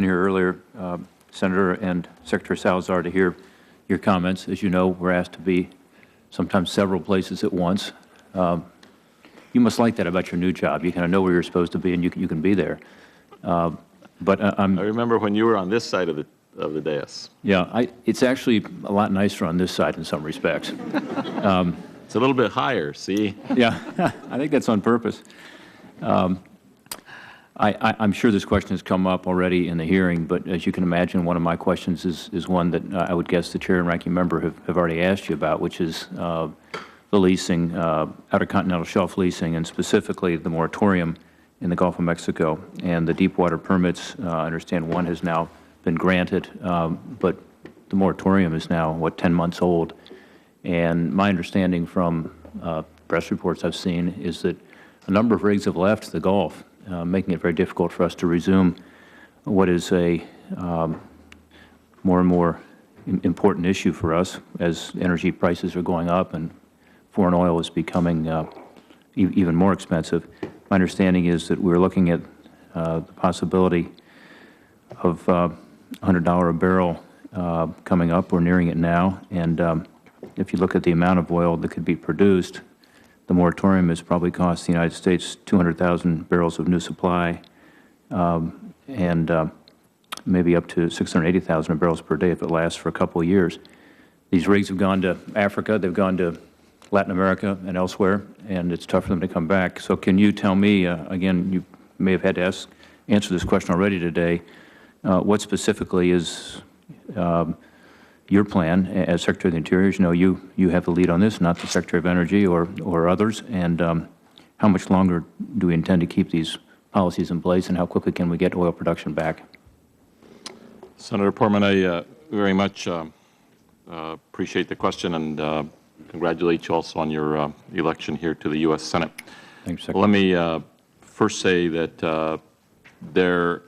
here earlier, Senator and Secretary Salazar, to hear your comments. As you know, we're asked to be sometimes several places at once. You must like that about your new job. You kind of know where you're supposed to be, and you can be there. But I remember when you were on this side of the dais. Yeah, it's actually a lot nicer on this side in some respects. It's a little bit higher, see? Yeah, I think that's on purpose. I'm sure this question has come up already in the hearing, but as you can imagine, one of my questions is one that I would guess the Chair and Ranking Member have already asked you about, which is the leasing, outer continental shelf leasing, and specifically the moratorium in the Gulf of Mexico. And the deep water permits, I understand one has now been granted, but the moratorium is now, what, 10 months old. And my understanding from press reports I've seen is that a number of rigs have left the Gulf, making it very difficult for us to resume what is a more and more important issue for us as energy prices are going up and foreign oil is becoming even more expensive. My understanding is that we're looking at the possibility of $100 a barrel coming up. We're nearing it now, and if you look at the amount of oil that could be produced, the moratorium has probably cost the United States 200,000 barrels of new supply, and maybe up to 680,000 barrels per day if it lasts for a couple of years. These rigs have gone to Africa, they've gone to Latin America and elsewhere, and it's tough for them to come back. So can you tell me, again, you may have had to answer this question already today, what specifically is your plan as Secretary of the Interior? You know, you have the lead on this, not the Secretary of Energy or others, and how much longer do we intend to keep these policies in place, and how quickly can we get oil production back? Senator Portman, I very much appreciate the question and congratulate you also on your election here to the U.S. Senate. Thanks, Secretary. Let me first say that there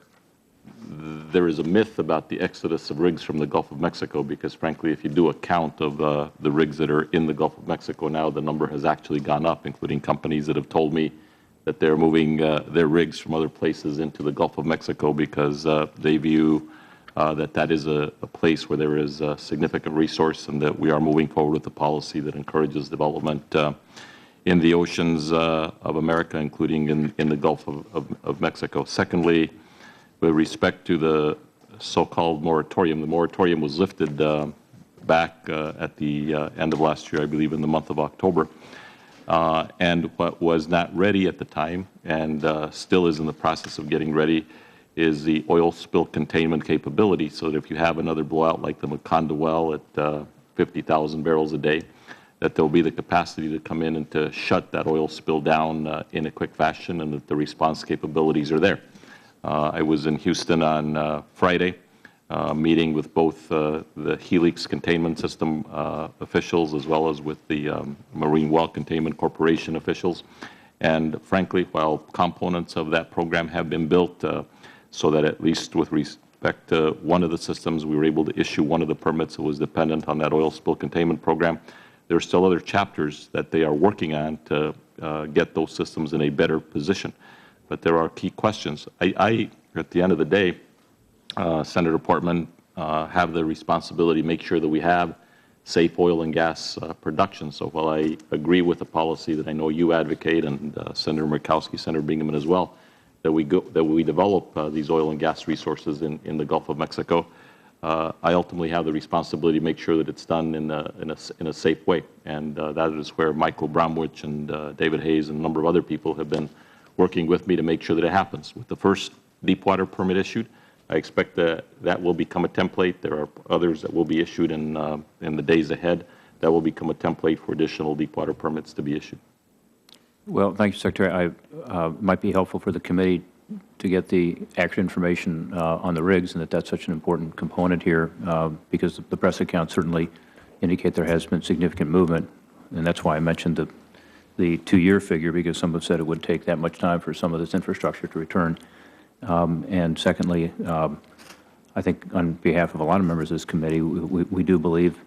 is a myth about the exodus of rigs from the Gulf of Mexico because, frankly, if you do a count of the rigs that are in the Gulf of Mexico now, the number has actually gone up, including companies that have told me that they're moving their rigs from other places into the Gulf of Mexico because they view that is a place where there is a significant resource and that we are moving forward with a policy that encourages development in the oceans of America, including in the Gulf of Mexico. Secondly, with respect to the so-called moratorium, the moratorium was lifted back at the end of last year, I believe in the month of October. And what was not ready at the time and still is in the process of getting ready is the oil spill containment capability, so that if you have another blowout like the Macondo well at 50,000 barrels a day, that there will be the capacity to come in and to shut that oil spill down in a quick fashion, and that the response capabilities are there. I was in Houston on Friday, meeting with both the Helix containment system officials as well as with the Marine Well Containment Corporation officials. And frankly, while components of that program have been built so that at least with respect to one of the systems, we were able to issue one of the permits that was dependent on that oil spill containment program, there are still other chapters that they are working on to get those systems in a better position. But there are key questions. I at the end of the day, Senator Portman, have the responsibility to make sure that we have safe oil and gas production. So while I agree with the policy that I know you advocate, and Senator Murkowski, Senator Bingaman as well, that we develop these oil and gas resources in the Gulf of Mexico, I ultimately have the responsibility to make sure that it's done in a safe way. And that is where Michael Bromwich and David Hayes and a number of other people have been working with me to make sure that it happens. With the first deep water permit issued, I expect that will become a template. There are others that will be issued in the days ahead that will become a template for additional deep water permits to be issued. Well, thank you, Secretary. It might be helpful for the committee to get the accurate information on the rigs, and that's such an important component here because the press accounts certainly indicate there has been significant movement, and that's why I mentioned the 2-year figure, because some have said it would take that much time for some of this infrastructure to return. And secondly, I think on behalf of a lot of members of this committee, we do believe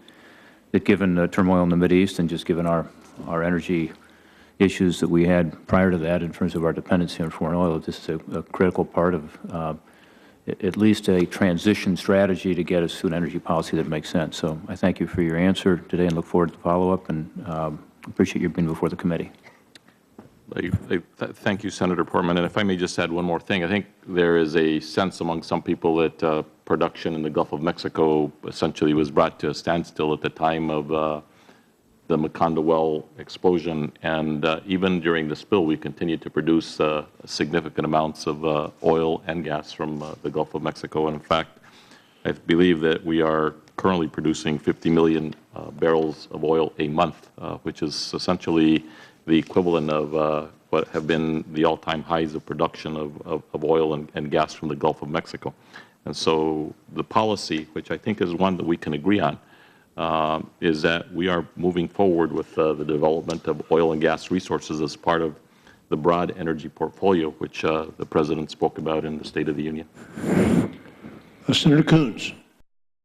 that given the turmoil in the Mideast and just given our energy issues that we had prior to that in terms of our dependency on foreign oil, this is a critical part of at least a transition strategy to get us to an energy policy that makes sense. So I thank you for your answer today and look forward to the follow-up, and appreciate you being before the committee. Thank you, Senator Portman. And if I may just add one more thing, I think there is a sense among some people that production in the Gulf of Mexico essentially was brought to a standstill at the time of the Macondo well explosion. And even during the spill, we continued to produce significant amounts of oil and gas from the Gulf of Mexico. And in fact, I believe that we are currently producing 50 million barrels of oil a month, which is essentially the equivalent of what have been the all-time highs of production of oil and gas from the Gulf of Mexico. And so the policy, which I think is one that we can agree on, is that we are moving forward with the development of oil and gas resources as part of the broad energy portfolio, which the President spoke about in the State of the Union. Senator Coons.